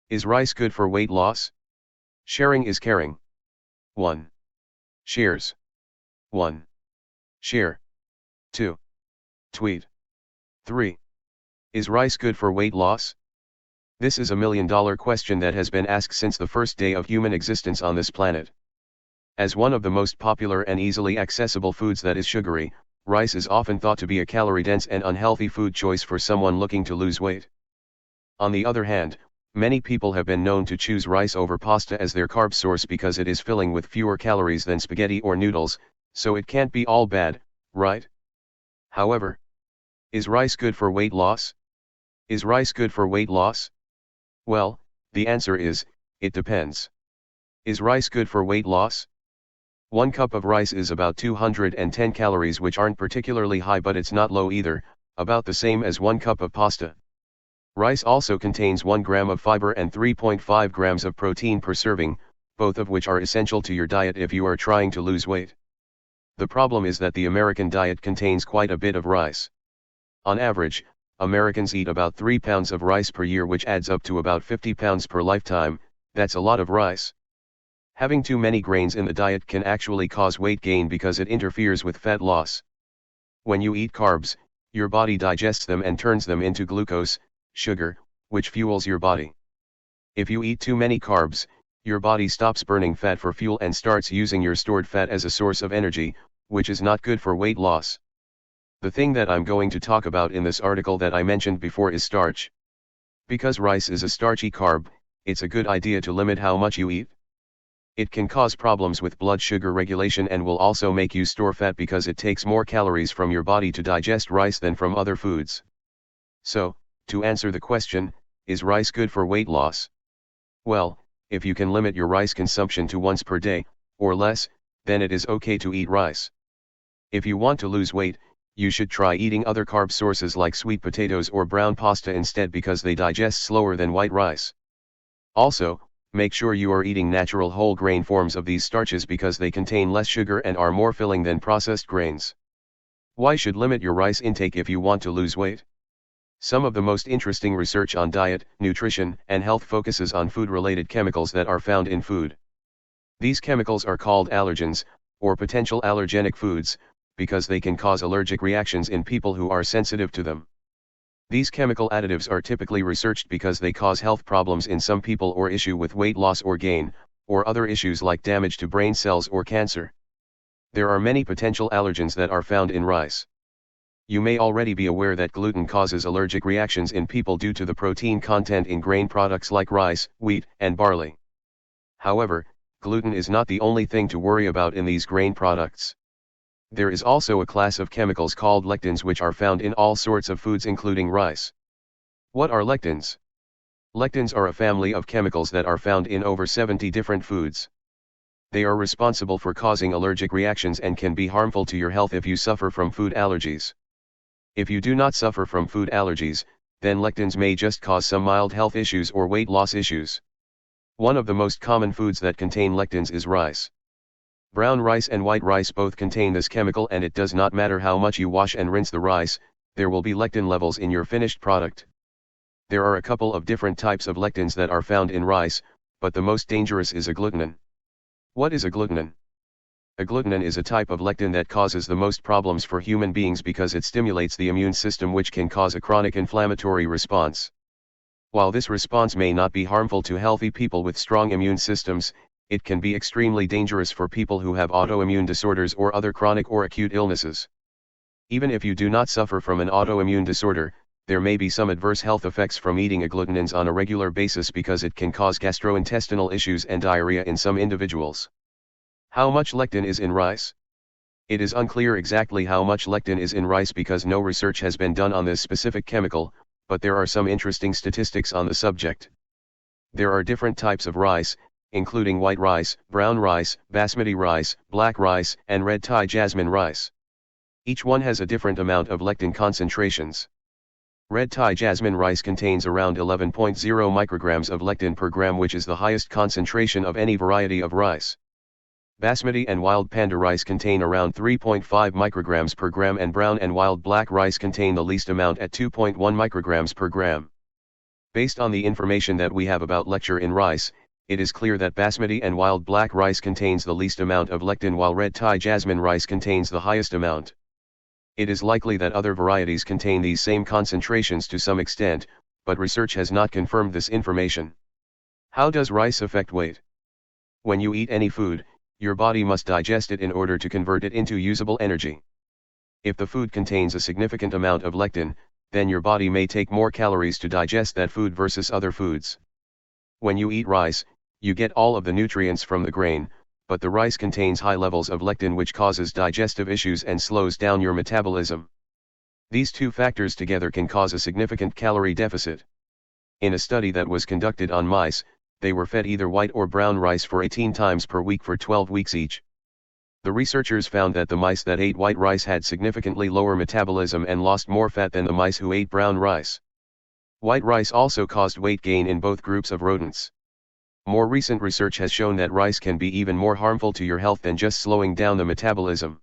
Is rice good for weight loss? Sharing is caring. 1. Shares. 1. Share. 2. Tweet. 3. Is rice good for weight loss? This is a $1,000,000 question that has been asked since the first day of human existence on this planet. As one of the most popular and easily accessible foods that is sugary, rice is often thought to be a calorie-dense and unhealthy food choice for someone looking to lose weight. On the other hand, many people have been known to choose rice over pasta as their carb source because it is filling with fewer calories than spaghetti or noodles, so it can't be all bad, right? However, is rice good for weight loss? Is rice good for weight loss? Well, the answer is, it depends. Is rice good for weight loss? 1 cup of rice is about 210 calories, which aren't particularly high, but it's not low either, about the same as 1 cup of pasta. Rice also contains 1 gram of fiber and 3.5 grams of protein per serving, both of which are essential to your diet if you are trying to lose weight. The problem is that the American diet contains quite a bit of rice. On average, Americans eat about 3 pounds of rice per year, which adds up to about 50 pounds per lifetime. That's a lot of rice. Having too many grains in the diet can actually cause weight gain because it interferes with fat loss. When you eat carbs, your body digests them and turns them into glucose, sugar, which fuels your body. If you eat too many carbs, your body stops burning fat for fuel and starts using your stored fat as a source of energy, which is not good for weight loss. The thing that I'm going to talk about in this article that I mentioned before is starch. Because rice is a starchy carb, it's a good idea to limit how much you eat. It can cause problems with blood sugar regulation and will also make you store fat because it takes more calories from your body to digest rice than from other foods. So, to answer the question, is rice good for weight loss? Well, if you can limit your rice consumption to once per day, or less, then it is okay to eat rice. If you want to lose weight, you should try eating other carb sources like sweet potatoes or brown pasta instead because they digest slower than white rice. Also, make sure you are eating natural whole grain forms of these starches because they contain less sugar and are more filling than processed grains. Why should limit your rice intake if you want to lose weight? Some of the most interesting research on diet, nutrition, and health focuses on food-related chemicals that are found in food. These chemicals are called allergens, or potential allergenic foods, because they can cause allergic reactions in people who are sensitive to them. These chemical additives are typically researched because they cause health problems in some people or issue with weight loss or gain, or other issues like damage to brain cells or cancer. There are many potential allergens that are found in rice. You may already be aware that gluten causes allergic reactions in people due to the protein content in grain products like rice, wheat, and barley. However, gluten is not the only thing to worry about in these grain products. There is also a class of chemicals called lectins which are found in all sorts of foods including rice. What are lectins? Lectins are a family of chemicals that are found in over 70 different foods. They are responsible for causing allergic reactions and can be harmful to your health if you suffer from food allergies. If you do not suffer from food allergies, then lectins may just cause some mild health issues or weight loss issues. One of the most common foods that contain lectins is rice. Brown rice and white rice both contain this chemical, and it does not matter how much you wash and rinse the rice, there will be lectin levels in your finished product. There are a couple of different types of lectins that are found in rice, but the most dangerous is agglutinin. What is agglutinin? Agglutinin is a type of lectin that causes the most problems for human beings because it stimulates the immune system, which can cause a chronic inflammatory response. While this response may not be harmful to healthy people with strong immune systems, it can be extremely dangerous for people who have autoimmune disorders or other chronic or acute illnesses. Even if you do not suffer from an autoimmune disorder, there may be some adverse health effects from eating agglutinins on a regular basis because it can cause gastrointestinal issues and diarrhea in some individuals. How much lectin is in rice? It is unclear exactly how much lectin is in rice because no research has been done on this specific chemical, but there are some interesting statistics on the subject. There are different types of rice, including white rice, brown rice, basmati rice, black rice, and red Thai jasmine rice. Each one has a different amount of lectin concentrations. Red Thai jasmine rice contains around 11.0 micrograms of lectin per gram, which is the highest concentration of any variety of rice. Basmati and wild panda rice contain around 3.5 micrograms per gram, and brown and wild black rice contain the least amount at 2.1 micrograms per gram. Based on the information that we have about lecture in rice, it is clear that Basmati and wild black rice contains the least amount of lectin while red Thai jasmine rice contains the highest amount. It is likely that other varieties contain these same concentrations to some extent, but research has not confirmed this information. How does rice affect weight? When you eat any food, your body must digest it in order to convert it into usable energy. If the food contains a significant amount of lectin, then your body may take more calories to digest that food versus other foods. When you eat rice, you get all of the nutrients from the grain, but the rice contains high levels of lectin which causes digestive issues and slows down your metabolism. These two factors together can cause a significant calorie deficit. In a study that was conducted on mice, they were fed either white or brown rice for 18 times per week for 12 weeks each. The researchers found that the mice that ate white rice had significantly lower metabolism and lost more fat than the mice who ate brown rice. White rice also caused weight gain in both groups of rodents. More recent research has shown that rice can be even more harmful to your health than just slowing down the metabolism.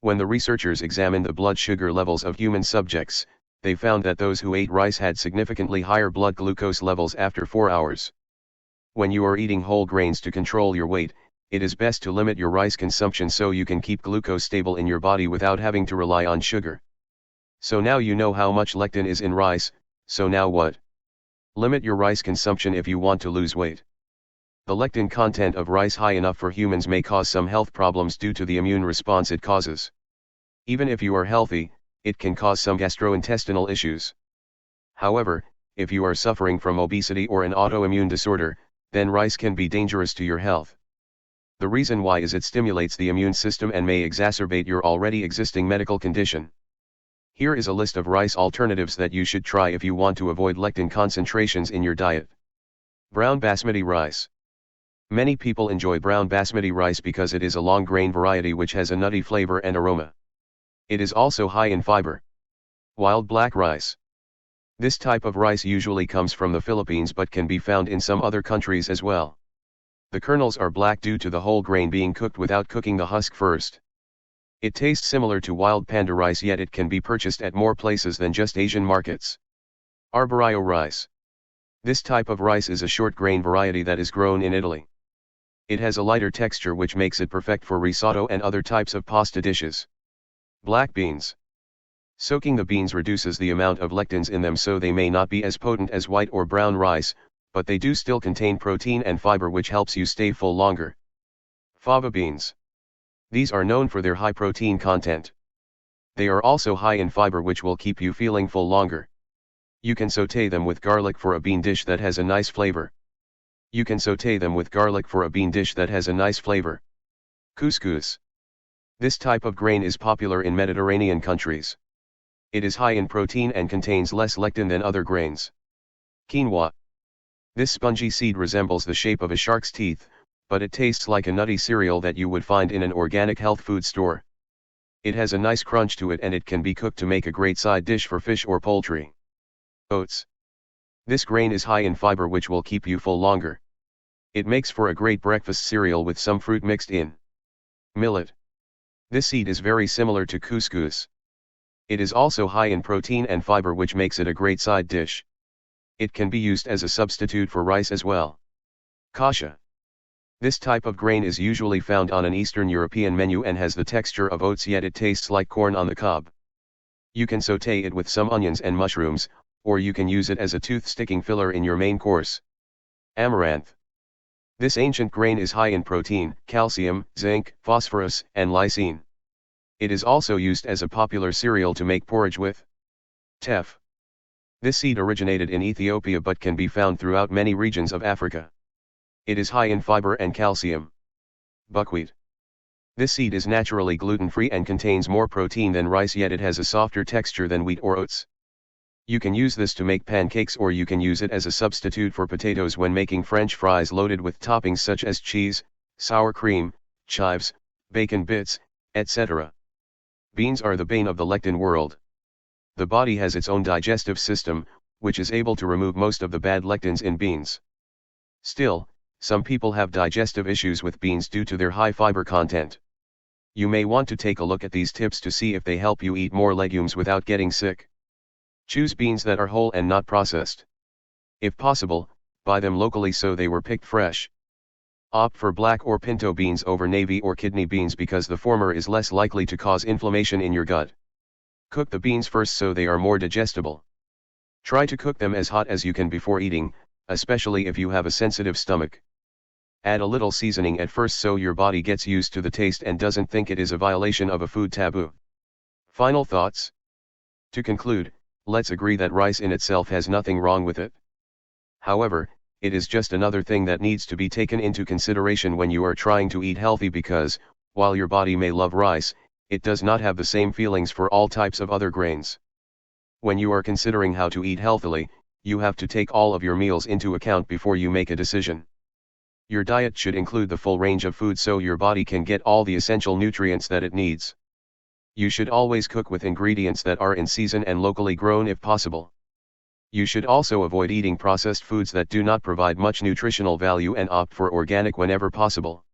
When the researchers examined the blood sugar levels of human subjects, they found that those who ate rice had significantly higher blood glucose levels after 4 hours. When you are eating whole grains to control your weight, it is best to limit your rice consumption so you can keep glucose stable in your body without having to rely on sugar. So now you know how much lectin is in rice, so now what? Limit your rice consumption if you want to lose weight. The lectin content of rice high enough for humans may cause some health problems due to the immune response it causes. Even if you are healthy, it can cause some gastrointestinal issues. However, if you are suffering from obesity or an autoimmune disorder, then rice can be dangerous to your health. The reason why is it stimulates the immune system and may exacerbate your already existing medical condition. Here is a list of rice alternatives that you should try if you want to avoid lectin concentrations in your diet. Brown basmati rice. Many people enjoy brown basmati rice because it is a long grain variety which has a nutty flavor and aroma. It is also high in fiber. Wild black rice. This type of rice usually comes from the Philippines but can be found in some other countries as well. The kernels are black due to the whole grain being cooked without cooking the husk first. It tastes similar to wild panda rice, yet it can be purchased at more places than just Asian markets. Arborio rice. This type of rice is a short grain variety that is grown in Italy. It has a lighter texture which makes it perfect for risotto and other types of pasta dishes. Black beans. Soaking the beans reduces the amount of lectins in them, so they may not be as potent as white or brown rice, but they do still contain protein and fiber which helps you stay full longer. Fava beans. These are known for their high protein content. They are also high in fiber which will keep you feeling full longer. You can saute them with garlic for a bean dish that has a nice flavor. Couscous. This type of grain is popular in Mediterranean countries. It is high in protein and contains less lectin than other grains. Quinoa. This spongy seed resembles the shape of a shark's teeth, but it tastes like a nutty cereal that you would find in an organic health food store. It has a nice crunch to it and it can be cooked to make a great side dish for fish or poultry. Oats. This grain is high in fiber which will keep you full longer. It makes for a great breakfast cereal with some fruit mixed in. Millet. This seed is very similar to couscous. It is also high in protein and fiber which makes it a great side dish. It can be used as a substitute for rice as well. Kasha. This type of grain is usually found on an Eastern European menu and has the texture of oats, yet it tastes like corn on the cob. You can saute it with some onions and mushrooms, or you can use it as a tooth-sticking filler in your main course. Amaranth. This ancient grain is high in protein, calcium, zinc, phosphorus, and lysine. It is also used as a popular cereal to make porridge with. Teff. This seed originated in Ethiopia but can be found throughout many regions of Africa. It is high in fiber and calcium. Buckwheat. This seed is naturally gluten-free and contains more protein than rice, yet it has a softer texture than wheat or oats. You can use this to make pancakes, or you can use it as a substitute for potatoes when making French fries loaded with toppings such as cheese, sour cream, chives, bacon bits, etc. Beans are the bane of the lectin world. The body has its own digestive system, which is able to remove most of the bad lectins in beans. Still, some people have digestive issues with beans due to their high fiber content. You may want to take a look at these tips to see if they help you eat more legumes without getting sick. Choose beans that are whole and not processed. If possible, buy them locally so they were picked fresh. Opt for black or pinto beans over navy or kidney beans because the former is less likely to cause inflammation in your gut. Cook the beans first so they are more digestible. Try to cook them as hot as you can before eating, especially if you have a sensitive stomach. Add a little seasoning at first so your body gets used to the taste and doesn't think it is a violation of a food taboo. Final thoughts. To conclude, let's agree that rice in itself has nothing wrong with it. However, it is just another thing that needs to be taken into consideration when you are trying to eat healthy because, while your body may love rice, it does not have the same feelings for all types of other grains. When you are considering how to eat healthily, you have to take all of your meals into account before you make a decision. Your diet should include the full range of food so your body can get all the essential nutrients that it needs. You should always cook with ingredients that are in season and locally grown if possible. You should also avoid eating processed foods that do not provide much nutritional value and opt for organic whenever possible.